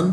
1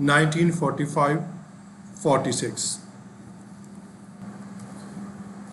1945-46।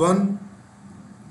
1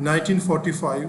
1945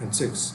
and 6।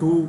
2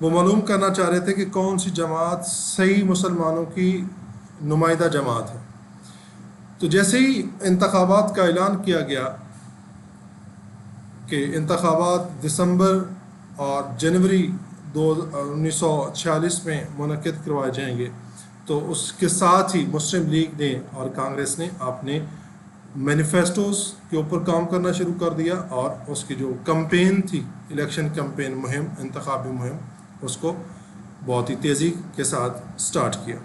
وہ معلوم کرنا چاہ رہے تھے کہ کون سی جماعت صحیح مسلمانوں کی نمائندہ جماعت ہے۔ تو جیسے ہی انتخابات کا اعلان کیا گیا کہ انتخابات دسمبر اور جنوری 1946 میں منعقد کروائے جائیں گے، تو اس کے ساتھ ہی مسلم لیگ نے اور کانگریس نے اپنے مینیفیسٹوز کے اوپر کام کرنا شروع کر دیا، اور اس کی جو کمپین تھی، الیکشن کمپین مہم، انتخابی مہم، اس کو بہت ہی تیزی کے ساتھ سٹارٹ کیا۔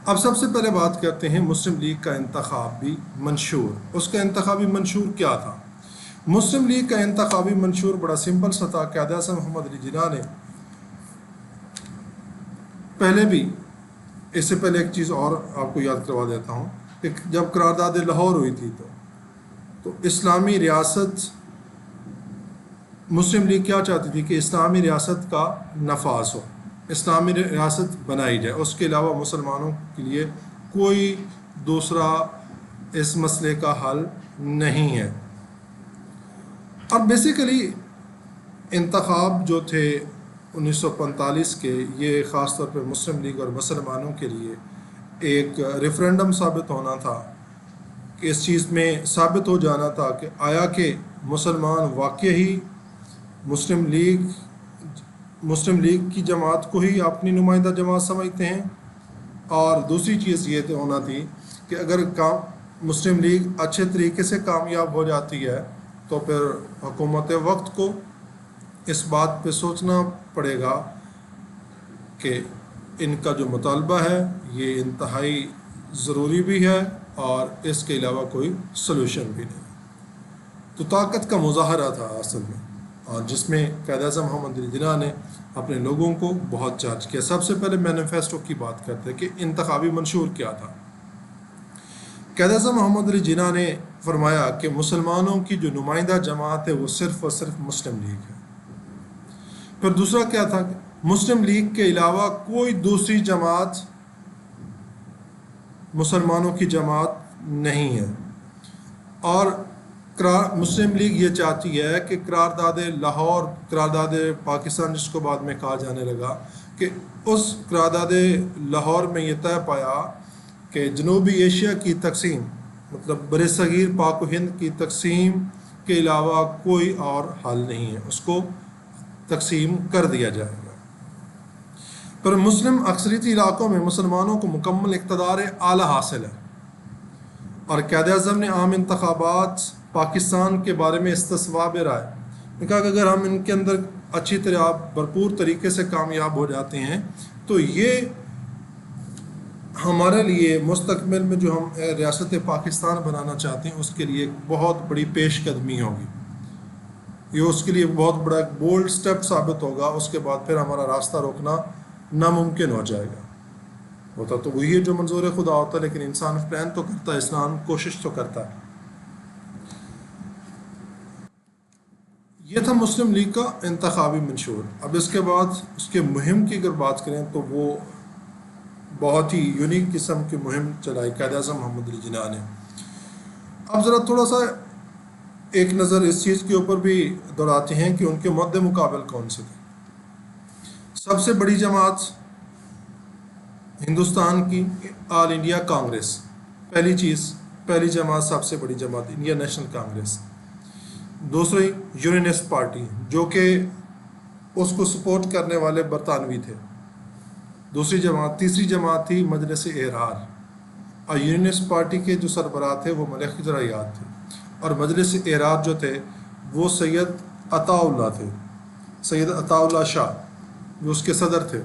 اب سب سے پہلے بات کرتے ہیں مسلم لیگ کا انتخابی منشور۔ اس کا انتخابی منشور کیا تھا؟ مسلم لیگ کا انتخابی منشور بڑا سمپل سا تھا۔ قائد اعظم محمد علی جناح نے پہلے بھی، اس سے پہلے ایک چیز اور آپ کو یاد کروا دیتا ہوں کہ جب قرارداد لاہور ہوئی تھی تو اسلامی ریاست، مسلم لیگ کیا چاہتی تھی کہ اسلامی ریاست کا نفاذ ہو، اسلامی ریاست بنائی جائے، اس کے علاوہ مسلمانوں کے لیے کوئی دوسرا اس مسئلے کا حل نہیں ہے۔ اور بیسیکلی انتخاب جو تھے 1945 کے، یہ خاص طور پہ مسلم لیگ اور مسلمانوں کے لیے ایک ریفرینڈم ثابت ہونا تھا، کہ اس چیز میں ثابت ہو جانا تھا کہ آیا کہ مسلمان واقعی مسلم لیگ کی جماعت کو ہی اپنی نمائندہ جماعت سمجھتے ہیں، اور دوسری چیز یہ ہونا تھی کہ اگر مسلم لیگ اچھے طریقے سے کامیاب ہو جاتی ہے تو پھر حکومت وقت کو اس بات پہ سوچنا پڑے گا کہ ان کا جو مطالبہ ہے یہ انتہائی ضروری بھی ہے اور اس کے علاوہ کوئی سلوشن بھی نہیں۔ تو طاقت کا مظاہرہ تھا اصل میں، اور جس میں قائد اعظم محمد علی جناح نے اپنے لوگوں کو بہت چارج کیا۔ سب سے پہلے مینیفیسٹو کی بات کرتے ہیں کہ انتخابی منشور کیا تھا۔ قائد اعظم محمد علی جناح نے فرمایا کہ مسلمانوں کی جو نمائندہ جماعت ہے وہ صرف اور صرف مسلم لیگ ہے۔ پھر دوسرا کیا تھا؟ مسلم لیگ کے علاوہ کوئی دوسری جماعت مسلمانوں کی جماعت نہیں ہے، اور مسلم لیگ یہ چاہتی ہے کہ قرارداد لاہور، قرارداد پاکستان جس کو بعد میں کہا جانے لگا، کہ اس قرارداد لاہور میں یہ طے پایا کہ جنوبی ایشیا کی تقسیم، مطلب بر صغیر پاک و ہند کی تقسیم کے علاوہ کوئی اور حل نہیں ہے، اس کو تقسیم کر دیا جائے گا۔ پر مسلم اکثریتی علاقوں میں مسلمانوں کو مکمل اقتدار اعلیٰ حاصل ہے، اور قائد اعظم نے عام انتخابات پاکستان کے بارے میں استصواب رائے نے کہا کہ اگر ہم ان کے اندر اچھی طرح بھرپور طریقے سے کامیاب ہو جاتے ہیں تو یہ ہمارے لیے مستقبل میں جو ہم ریاست پاکستان بنانا چاہتے ہیں اس کے لیے ایک بہت بڑی پیش قدمی ہوگی، یہ اس کے لیے بہت بڑا ایک بولڈ سٹیپ ثابت ہوگا۔ اس کے بعد پھر ہمارا راستہ روکنا ناممکن ہو جائے گا۔ ہوتا تو وہی ہے جو منظور خدا ہوتا ہے، لیکن انسان پلان تو کرتا ہے، انسان کوشش تو کرتا ہے۔ یہ تھا مسلم لیگ کا انتخابی منشور۔ اب اس کے بعد اس کے مہم کی اگر بات کریں تو وہ بہت ہی یونیک قسم کی مہم چلائی قائد اعظم محمد علی جناح نے۔ اب ذرا تھوڑا سا ایک نظر اس چیز کے اوپر بھی دوڑاتے ہیں کہ ان کے مد مقابل کون سے تھے۔ سب سے بڑی جماعت ہندوستان کی آل انڈیا کانگریس، پہلی جماعت، سب سے بڑی جماعت انڈیا نیشنل کانگریس۔ دوسری یونینسٹ پارٹی، جو کہ اس کو سپورٹ کرنے والے برطانوی تھے، دوسری جماعت۔ تیسری جماعت تھی مجلس احرار، اور یونینسٹ پارٹی کے جو سربراہ تھے وہ ملک زرعیات تھے، اور مجلس احرار جو تھے وہ سید عطا اللہ تھے، سید عطا اللہ شاہ جو اس کے صدر تھے۔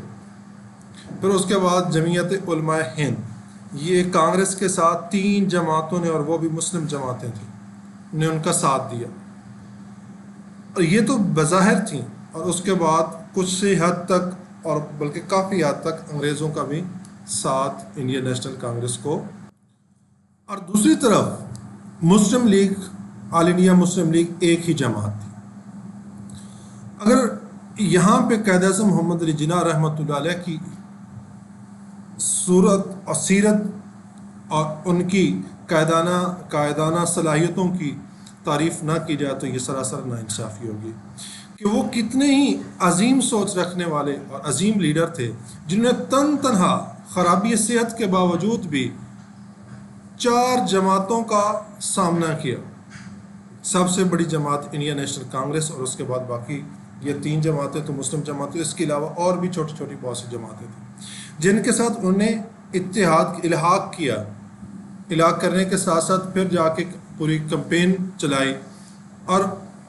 پھر اس کے بعد جمعیت علماء ہند، یہ کانگریس کے ساتھ 3 جماعتوں نے، اور وہ بھی مسلم جماعتیں تھیں، نے ان کا ساتھ دیا، اور یہ تو بظاہر تھیں۔ اور اس کے بعد کچھ سے حد تک، اور بلکہ کافی حد تک، انگریزوں کا بھی ساتھ انڈین نیشنل کانگریس کو۔ اور دوسری طرف مسلم لیگ، آل انڈیا مسلم لیگ ایک ہی جماعت تھی۔ اگر یہاں پہ قائد اعظم محمد علی جناح رحمۃ اللہ علیہ کی صورت اور سیرت اور ان کی قائدانہ صلاحیتوں کی تعریف نہ کی جائے تو یہ سراسر ناانصافی ہوگی۔ کہ وہ کتنے ہی عظیم سوچ رکھنے والے اور عظیم لیڈر تھے، جنہوں نے تنہا خرابی صحت کے باوجود بھی 4 جماعتوں کا سامنا کیا۔ سب سے بڑی جماعت انڈین نیشنل کانگریس، اور اس کے بعد باقی یہ 3 جماعتیں تو مسلم جماعتیں، اس کے علاوہ اور بھی چھوٹی چھوٹی بہت سی جماعتیں تھیں جن کے ساتھ انہوں نے اتحاد الحاق کیا۔ الحاق کرنے کے ساتھ ساتھ پھر جا کے پوری کمپین چلائی، اور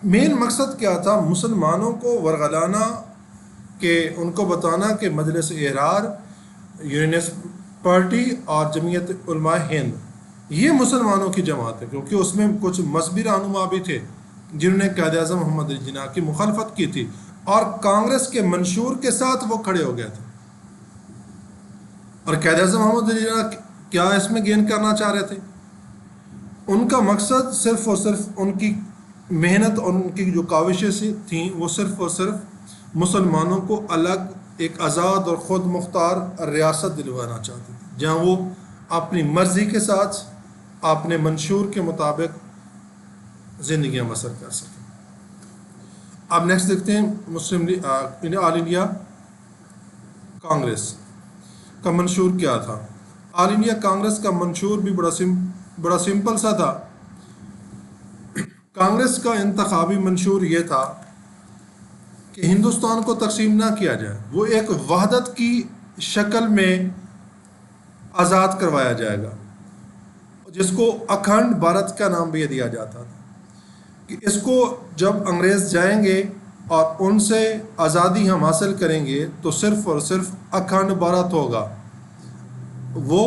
مین مقصد کیا تھا؟ مسلمانوں کو ورغلانا، کہ ان کو بتانا کہ مجلس احرار، یونینسٹ پارٹی اور جمعیت علماء ہند یہ مسلمانوں کی جماعت ہے، کیونکہ اس میں کچھ مذہبی رہنما بھی تھے جنہوں نے قائد اعظم محمد علی جناح کی مخالفت کی تھی، اور کانگریس کے منشور کے ساتھ وہ کھڑے ہو گئے تھے۔ اور قائد اعظم محمد علی جناح کیا اس میں گین کرنا چاہ رہے تھے؟ ان کا مقصد صرف اور صرف، ان کی محنت اور ان کی جو کاوشیں تھیں، وہ صرف اور صرف مسلمانوں کو الگ ایک آزاد اور خود مختار ریاست دلوانا چاہتے تھے، جہاں وہ اپنی مرضی کے ساتھ اپنے منشور کے مطابق زندگیاں بسر کر سکیں۔ اب نیکسٹ دیکھتے ہیں مسلم آل انڈیا کانگریس کا منشور کیا تھا۔ آل انڈیا کانگریس کا منشور بھی بڑا سمپل سا تھا۔ کانگریس کا انتخابی منشور یہ تھا کہ ہندوستان کو تقسیم نہ کیا جائے، وہ ایک وحدت کی شکل میں آزاد کروایا جائے گا، جس کو اکھنڈ بھارت کا نام بھی دیا جاتا تھا، کہ اس کو جب انگریز جائیں گے اور ان سے آزادی ہم حاصل کریں گے تو صرف اور صرف اکھنڈ بھارت ہوگا، وہ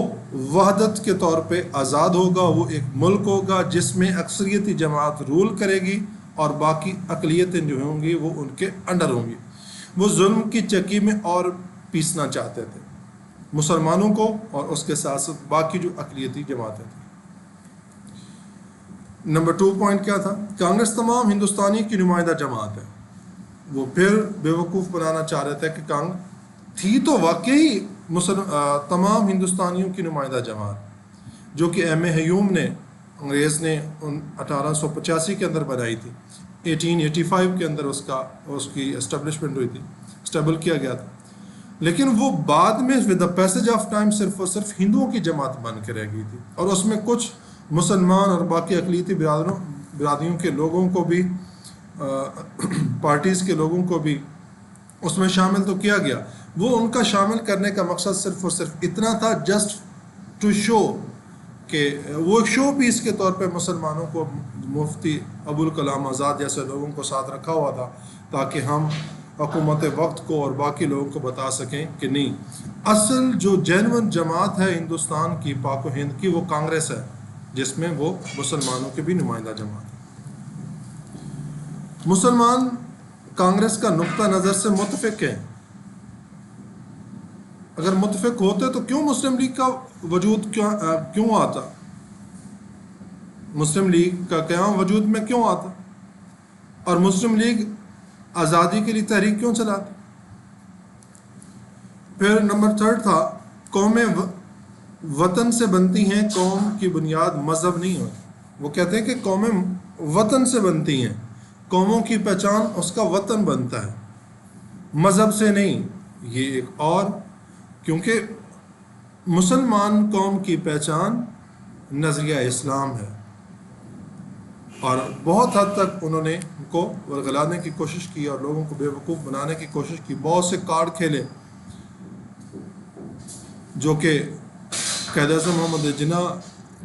وحدت کے طور پہ آزاد ہوگا، وہ ایک ملک ہوگا جس میں اکثریتی جماعت رول کرے گی اور باقی اقلیتیں جو ہوں گی وہ ان کے انڈر ہوں گی۔ وہ ظلم کی چکی میں اور پیسنا چاہتے تھے مسلمانوں کو، اور اس کے ساتھ ساتھ باقی جو اقلیتی جماعتیں تھیں۔ نمبر 2 پوائنٹ کیا تھا؟ کانگریس تمام ہندوستانی کی نمائندہ جماعت ہے۔ وہ پھر بیوقوف بنانا چاہ رہے تھے کہ تھی تو واقعی تمام ہندوستانیوں کی نمائندہ جماعت، جو کہ ایم اے ہیوم نے، انگریز نے 1885 کے اندر بنائی تھی، 1885 کے اندر اس کی اسٹیبلشمنٹ ہوئی تھی، اسٹیبل کیا گیا تھا، لیکن وہ بعد میں with the passage of time صرف اور صرف ہندوؤں کی جماعت بن کے رہ گئی تھی، اور اس میں کچھ مسلمان اور باقی اقلیتی برادریوں کے لوگوں کو بھی، پارٹیز کے لوگوں کو بھی اس میں شامل تو کیا گیا۔ وہ ان کا شامل کرنے کا مقصد صرف اور صرف اتنا تھا، جسٹ ٹو شو، کہ وہ شو پیس کے طور پہ مسلمانوں کو، مفتی ابوالکلام آزاد جیسے لوگوں کو ساتھ رکھا ہوا تھا، تاکہ ہم حکومت وقت کو اور باقی لوگوں کو بتا سکیں کہ نہیں، اصل جو جینون جماعت ہے ہندوستان کی، پاک و ہند کی، وہ کانگریس ہے، جس میں وہ مسلمانوں کی بھی نمائندہ جماعت ہے۔ مسلمان کانگریس کا نقطہ نظر سے متفق ہیں۔ اگر متفق ہوتے تو کیوں مسلم لیگ کا وجود کیوں آتا؟ مسلم لیگ کا قیام وجود میں کیوں آتا؟ اور مسلم لیگ آزادی کے لیے تحریک کیوں چلاتی؟ پھر نمبر 3 تھا، قومیں وطن سے بنتی ہیں، قوم کی بنیاد مذہب نہیں ہوتی۔ وہ کہتے ہیں کہ قومیں وطن سے بنتی ہیں، قوموں کی پہچان اس کا وطن بنتا ہے، مذہب سے نہیں۔ یہ ایک اور، کیونکہ مسلمان قوم کی پہچان نظریہ اسلام ہے، اور بہت حد تک انہوں نے ان کو ورگلانے کی کوشش کی اور لوگوں کو بیوقوف بنانے کی کوشش کی، بہت سے کارڈ کھیلے، جو کہ قائد اعظم محمد علی جناح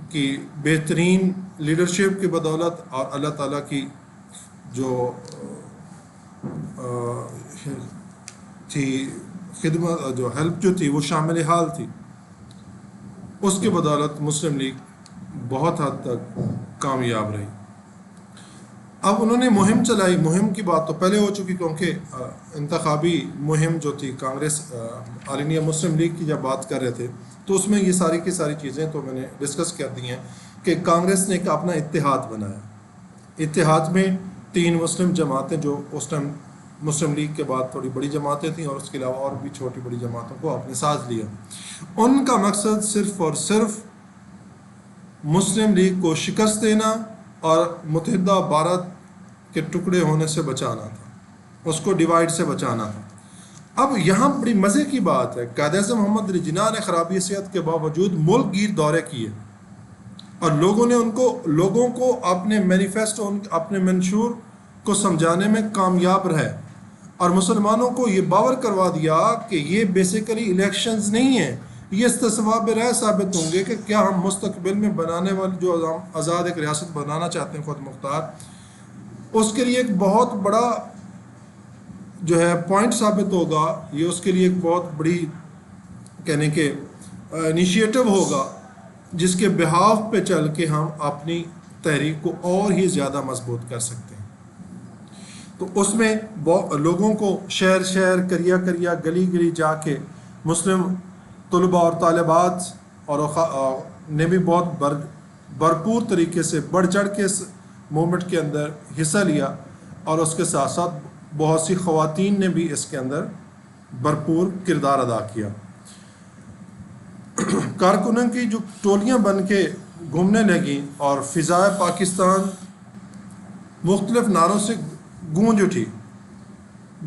کی بہترین لیڈرشپ کی بدولت اور اللہ تعالیٰ کی جو تھی خدمت، جو ہیلپ جو تھی، وہ شامل حال تھی، اس کی بدولت مسلم لیگ بہت حد تک کامیاب رہی۔ اب انہوں نے مہم چلائی، مہم کی بات تو پہلے ہو چکی، کیونکہ انتخابی مہم جو تھی کانگریس، آل انڈیا مسلم لیگ کی جب بات کر رہے تھے تو اس میں یہ ساری کی ساری چیزیں تو میں نے ڈسکس کر دی ہیں، کہ کانگریس نے ایک اپنا اتحاد بنایا۔ اتحاد میں 3 مسلم جماعتیں، جو اس ٹائم مسلم لیگ کے بعد تھوڑی بڑی جماعتیں تھیں، اور اس کے علاوہ اور بھی چھوٹی بڑی جماعتوں کو اپنے ساتھ لیا۔ ان کا مقصد صرف اور صرف مسلم لیگ کو شکست دینا اور متحدہ بھارت کے ٹکڑے ہونے سے بچانا تھا۔ اس کو ڈیوائڈ سے بچانا تھا۔ اب یہاں بڑی مزے کی بات ہے، قائد اعظم محمد علی جناح نے خرابی صحت کے باوجود ملک گیر دورے کیے اور لوگوں کو اپنے مینیفیسٹو، اپنے منشور کو سمجھانے میں کامیاب رہے اور مسلمانوں کو یہ باور کروا دیا کہ یہ بیسیکلی الیکشنز نہیں ہیں، یہ استصواب رائے ثابت ہوں گے کہ کیا ہم مستقبل میں بنانے والے جو آزاد ایک ریاست بنانا چاہتے ہیں خود مختار، اس کے لیے ایک بہت بڑا جو ہے پوائنٹ ثابت ہوگا، یہ اس کے لیے ایک بہت بڑی کہنے کے انیشیٹو ہوگا جس کے بہاف پہ چل کے ہم اپنی تحریک کو اور ہی زیادہ مضبوط کر سکتے ہیں۔ تو اس میں لوگوں کو شہر شہر کریا کریا گلی گلی جا کے مسلم طلباء اور طالبات اور نے بھی بہت بھرپور طریقے سے بڑھ چڑھ کے اس موومنٹ کے اندر حصہ لیا، اور اس کے ساتھ ساتھ بہت سی خواتین نے بھی اس کے اندر بھرپور کردار ادا کیا۔ کارکنوں کی جو ٹولیاں بن کے گھومنے لگیں اور فضائے پاکستان مختلف نعروں سے گونج اٹھی،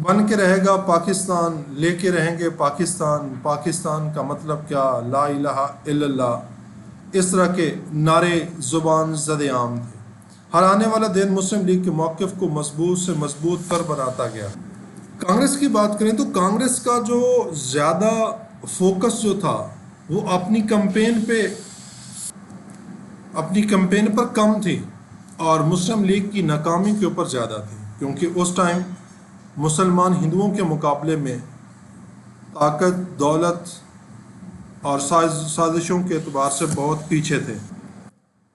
بن کے رہے گا پاکستان، لے کے رہیں گے پاکستان، پاکستان کا مطلب کیا، لا الہ الا اللہ، اس طرح کے نعرے زبان زد عام تھے۔ ہر آنے والا دن مسلم لیگ کے موقف کو مضبوط سے مضبوط تر بناتا گیا۔ کانگریس کی بات کریں تو کانگریس کا جو زیادہ فوکس جو تھا وہ اپنی کمپین پر کم تھی اور مسلم لیگ کی ناکامی کے اوپر زیادہ تھی، کیونکہ اس ٹائم مسلمان ہندوؤں کے مقابلے میں طاقت، دولت اور سازشوں کے اعتبار سے بہت پیچھے تھے۔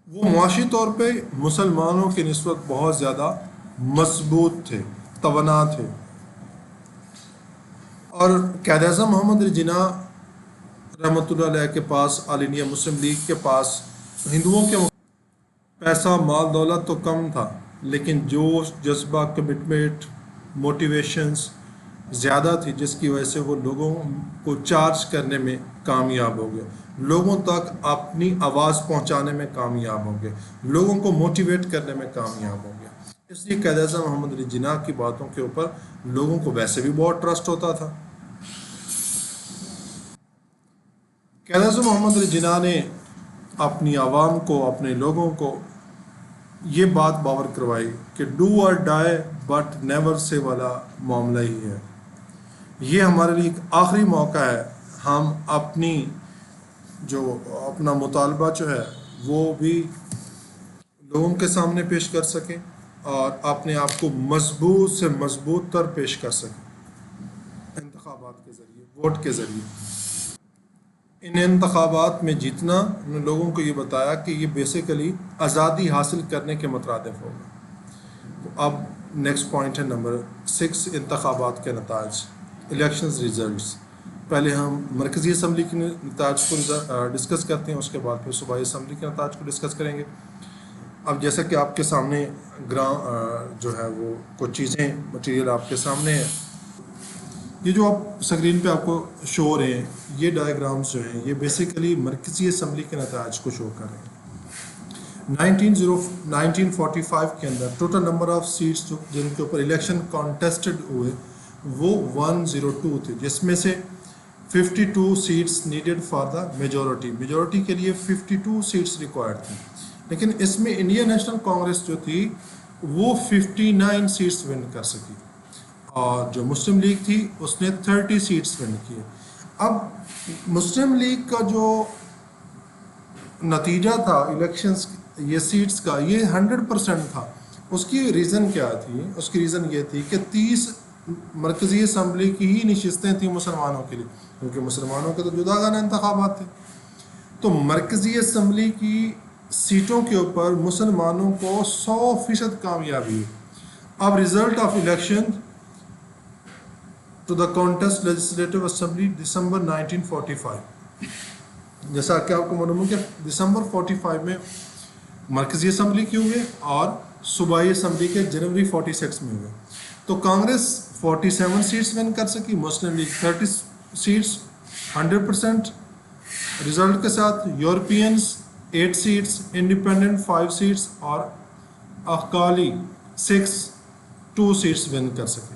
وہ معاشی طور پہ مسلمانوں کی نسبت بہت زیادہ مضبوط تھے، توانا تھے، اور قائد اعظم محمد علی جناح رحمۃ اللہ علیہ کے پاس، آل انڈیا مسلم لیگ کے پاس ہندوؤں کے پیسہ، مال، دولت تو کم تھا، لیکن جوش، جذبہ، کمٹمنٹ، موٹیویشنز زیادہ تھی، جس کی وجہ سے وہ لوگوں کو چارج کرنے میں کامیاب ہو گئے، لوگوں تک اپنی آواز پہنچانے میں کامیاب ہو گئے، لوگوں کو موٹیویٹ کرنے میں کامیاب ہو گیا۔ اس لیے قائد اعظم محمد علی جناح کی باتوں کے اوپر لوگوں کو ویسے بھی بہت ٹرسٹ ہوتا تھا۔ قائد اعظم محمد علی جناح نے اپنی عوام کو، اپنے لوگوں کو یہ بات باور کروائی کہ ڈو اور ڈائی بٹ نیور سے والا معاملہ ہی ہے۔ یہ ہمارے لیے ایک آخری موقع ہے، ہم اپنا مطالبہ جو ہے وہ بھی لوگوں کے سامنے پیش کر سکیں اور اپنے آپ کو مضبوط سے مضبوط تر پیش کر سکیں انتخابات کے ذریعے، ووٹ کے ذریعے۔ ان انتخابات میں جیتنا، ان لوگوں کو یہ بتایا کہ یہ بیسیکلی آزادی حاصل کرنے کے مترادف ہوگا۔ تو اب نیکسٹ پوائنٹ ہے نمبر 6، انتخابات کے نتائج، الیکشنز ریزلٹس۔ پہلے ہم مرکزی اسمبلی کے نتائج کو ڈسکس کرتے ہیں، اس کے بعد پھر صوبائی اسمبلی کے نتائج کو ڈسکس کریں گے۔ اب جیسا کہ آپ کے سامنے جو ہے وہ کچھ چیزیں، مٹیریل آپ کے سامنے ہے، یہ جو آپ اسکرین پہ آپ کو شو ہو رہے ہیں، یہ ڈائیگرامز جو ہیں یہ بیسیکلی مرکزی اسمبلی کے نتائج کو شو کر رہے ہیں۔ 1945 کے اندر ٹوٹل نمبر آف سیٹس جن کے اوپر الیکشن کانٹیسٹڈ ہوئے وہ 102 تھے، جس میں سے 52 seats needed for the majority کے لیے 52 سیٹس ریکوائرڈ تھیں، لیکن اس میں انڈین نیشنل کانگریس جو تھی وہ 59 سیٹس ون کر سکی، اور جو مسلم لیگ تھی اس نے 30 سیٹس ون کیے۔ اب مسلم لیگ کا جو نتیجہ تھا الیکشنز یہ سیٹس کا، یہ 100% تھا۔ اس کی ریزن کیا تھی؟ اس کی ریزن یہ تھی کہ 30 مرکزی اسمبلی کی ہی نشستیں تھیں مسلمانوں کے لیے، کیونکہ مسلمانوں کے تو جدا گانا انتخابات تھے، تو مرکزی اسمبلی کی سیٹوں کے اوپر مسلمانوں کو 100% کامیابی ہوئی۔ اب result of election to the contest legislative assembly December 1945، جیسا کہ آپ کو معلوم ہے کہ دسمبر 45 میں مرکزی اسمبلی کے ہوئے اور صوبائی اسمبلی کے جنوری 46 میں ہوئے، تو کانگریس 47 سیٹس ون کر سکی، مسلم لیگ 30 سیٹس 100% رزلٹ کے ساتھ، یورپینز 8 سیٹس، انڈیپینڈنٹ 5 سیٹس اور اقالی 2 سیٹس ون کر سکے۔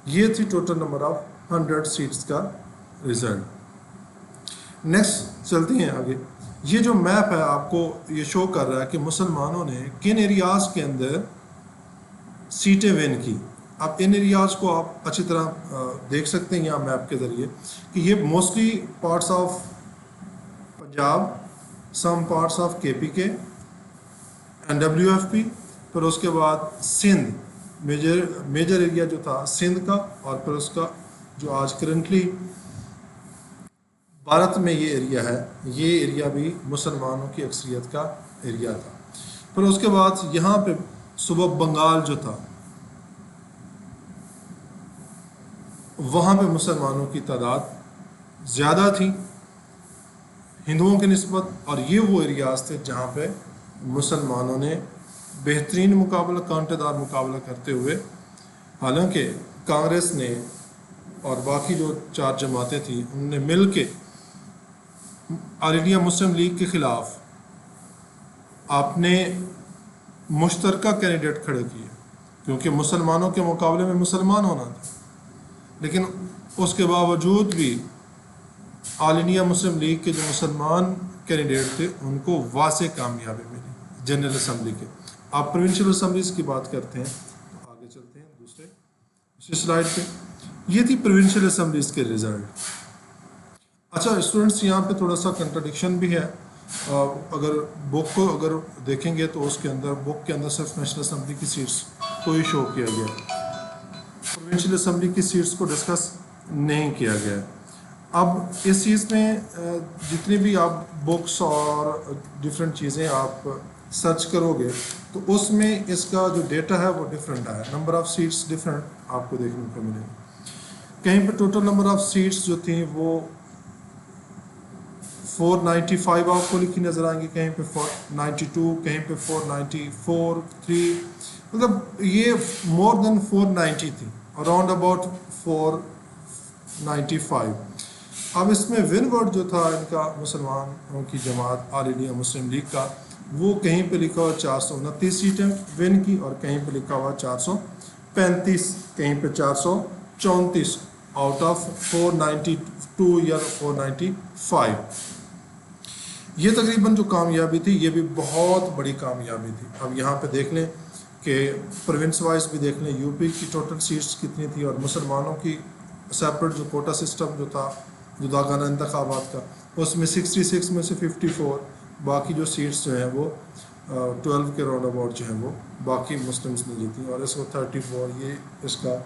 یہ تھی ٹوٹل نمبر آف 100 سیٹس کا رزلٹ. نیکسٹ چلتے ہیں آگے. یہ جو میپ ہے آپ کو یہ شو کر رہا ہے کہ مسلمانوں نے کن ایریاز کے اندر سیٹیں ون کی. اب ان ایریاز کو آپ اچھی طرح دیکھ سکتے ہیں یہاں میپ کے ذریعے کہ یہ mostly parts of Punjab, some parts of KPK and WFP، پھر اس کے بعد سندھ میجر ایریا جو تھا سندھ کا، اور پھر اس کا جو آج کرنٹلی بھارت میں یہ ایریا ہے، یہ ایریا بھی مسلمانوں کی اکثریت کا ایریا تھا. پھر اس کے بعد یہاں پہ صوبہ بنگال جو تھا وہاں پہ مسلمانوں کی تعداد زیادہ تھی ہندوؤں کی نسبت، اور یہ وہ ایریاز تھے جہاں پہ مسلمانوں نے بہترین مقابلہ، کانٹے دار مقابلہ کرتے ہوئے، حالانکہ کانگریس نے اور باقی جو 4 جماعتیں تھیں انہوں نے مل کے آل انڈیا مسلم لیگ کے خلاف اپنے مشترکہ کینڈیڈیٹ کھڑے کیے، کیونکہ مسلمانوں کے مقابلے میں مسلمان ہونا تھا. لیکن اس کے باوجود بھی آل انڈیا مسلم لیگ کے جو مسلمان کینڈیڈیٹ تھے ان کو واضح کامیابی ملی جنرل اسمبلی کے. آپ پروونشل اسمبلیز کی بات کرتے ہیں تو آگے چلتے ہیں دوسری سلائڈ پہ. یہ تھی پروونشل اسمبلیز کے رزلٹ. اچھا اسٹوڈنٹس، یہاں پہ تھوڑا سا کنٹرڈکشن بھی ہے. اگر بک کو اگر دیکھیں گے تو اس کے اندر بک کے اندر صرف نیشنل اسمبلی کی سیٹس کو ہی شو کیا گیا، پروونشل اسمبلی کی سیٹس کو ڈسکس نہیں کیا گیا. اب اس چیز میں جتنی بھی آپ بکس اور ڈفرینٹ چیزیں آپ سرچ کرو گے تو اس میں اس کا جو ڈیٹا ہے وہ ڈفرینٹ ہے، نمبر آف سیٹس ڈفرینٹ آپ کو دیکھنے کو ملے گی. کہیں پہ ٹوٹل نمبر آف سیٹس جو تھیں وہ 495 آپ کو لکھی نظر آئیں گی، کہیں پہ 492، کہیں پہ 494، 3، مطلب یہ مور دین 490 تھی، اراؤنڈ اباؤٹ 495. اب اس میں ون ورڈ جو تھا ان کا مسلمانوں کی جماعت آل انڈیا مسلم لیگ کا، وہ کہیں پہ لکھا ہوا 429 سیٹیں ون کی، اور کہیں پہ لکھا ہوا 435، کہیں پہ 434 آؤٹ آف 492 یا 495. یہ تقریباً جو کامیابی تھی یہ بھی بہت بڑی کامیابی تھی. اب یہاں پہ دیکھ لیں کہ پروونس وائز بھی دیکھ لیں یو پی کی ٹوٹل سیٹس کتنی تھی، اور مسلمانوں کی سیپریٹ جو کوٹا سسٹم جو تھا جداگانہ انتخابات کا، اس میں 66 میں سے 54 باقی جو سیٹس جو ہیں وہ 12 کے راؤنڈ اباؤٹ جو ہیں وہ باقی مسلمس نے جیتی، اور اس کو 34 یہ اس کا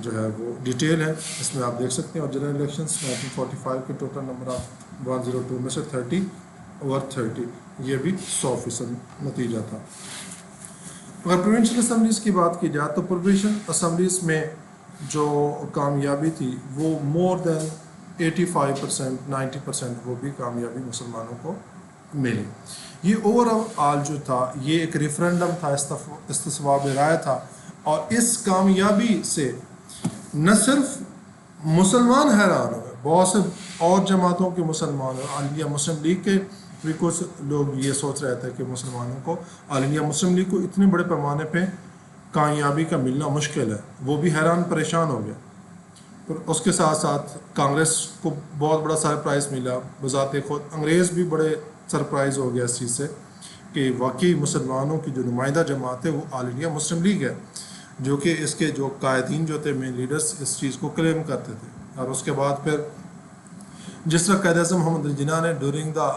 جو ہے وہ ڈیٹیل ہے، اس میں آپ دیکھ سکتے ہیں. اور جنرل الیکشنس 1945 کے ٹوٹل نمبر آف 102 میں سے 30/30، یہ بھی 100% نتیجہ تھا. اگر پروونشل اسمبلیز کی بات کی جائے تو پروونشل اسمبلیز میں جو کامیابی تھی وہ مور دین 85%، 90% وہ بھی کامیابی مسلمانوں کو ملی. یہ اوور آل جو تھا یہ ایک ریفرینڈم تھا، استصواب رائے تھا، اور اس کامیابی سے نہ صرف مسلمان حیران ہوئے، بہت سے اور جماعتوں کے مسلمان، آل انڈیا مسلم لیگ کے بھی کچھ لوگ یہ سوچ رہے تھے کہ مسلمانوں کو، آل انڈیا مسلم لیگ کو اتنے بڑے پیمانے پہ کامیابی کا ملنا مشکل ہے، وہ بھی حیران پریشان ہو گئے. پھر اس کے ساتھ ساتھ کانگریس کو بہت بڑا سرپرائز ملا، بذات خود انگریز بھی بڑے سرپرائز ہو گیا اس چیز سے کہ واقعی مسلمانوں کی جو نمائندہ جماعت ہے وہ آل انڈیا مسلم لیگ ہے، جو کہ اس کے جو قائدین جو تھے مین لیڈرز اس چیز کو کلیم کرتے تھے. اور اس کے بعد پھر جس طرح قائد اعظم محمد علی جناح نے ڈیورنگ دا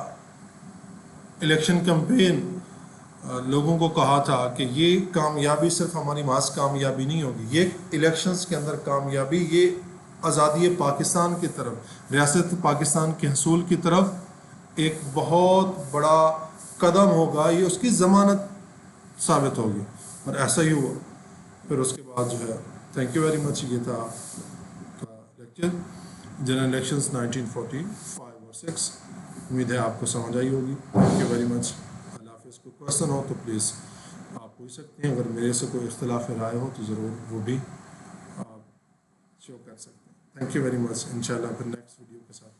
الیکشن کمپین لوگوں کو کہا تھا کہ یہ کامیابی صرف ہماری محض کامیابی نہیں ہوگی، یہ الیکشنز کے اندر کامیابی یہ آزادی پاکستان کی طرف، ریاست پاکستان کے حصول کی طرف ایک بہت بڑا قدم ہوگا، یہ اس کی ضمانت ثابت ہوگی، اور ایسا ہی ہوا. پھر اس کے بعد جو ہے تھینک یو ویری مچ، یہ تھا لیکچر جنرل الیکشنز 1945 اور 6. امید ہے آپ کو سمجھ آئی ہوگی. Thank you very much. اللہ حافظ. کوئی کوشچن ہو تو پلیز آپ پوچھ سکتے ہیں، اگر میرے سے کوئی اختلاف رائے ہو تو ضرور وہ بھی آپ شو کر سکتے ہیں. تھینک یو ویری مچ. انشاءاللہ پھر نیکسٹ ویڈیو کے ساتھ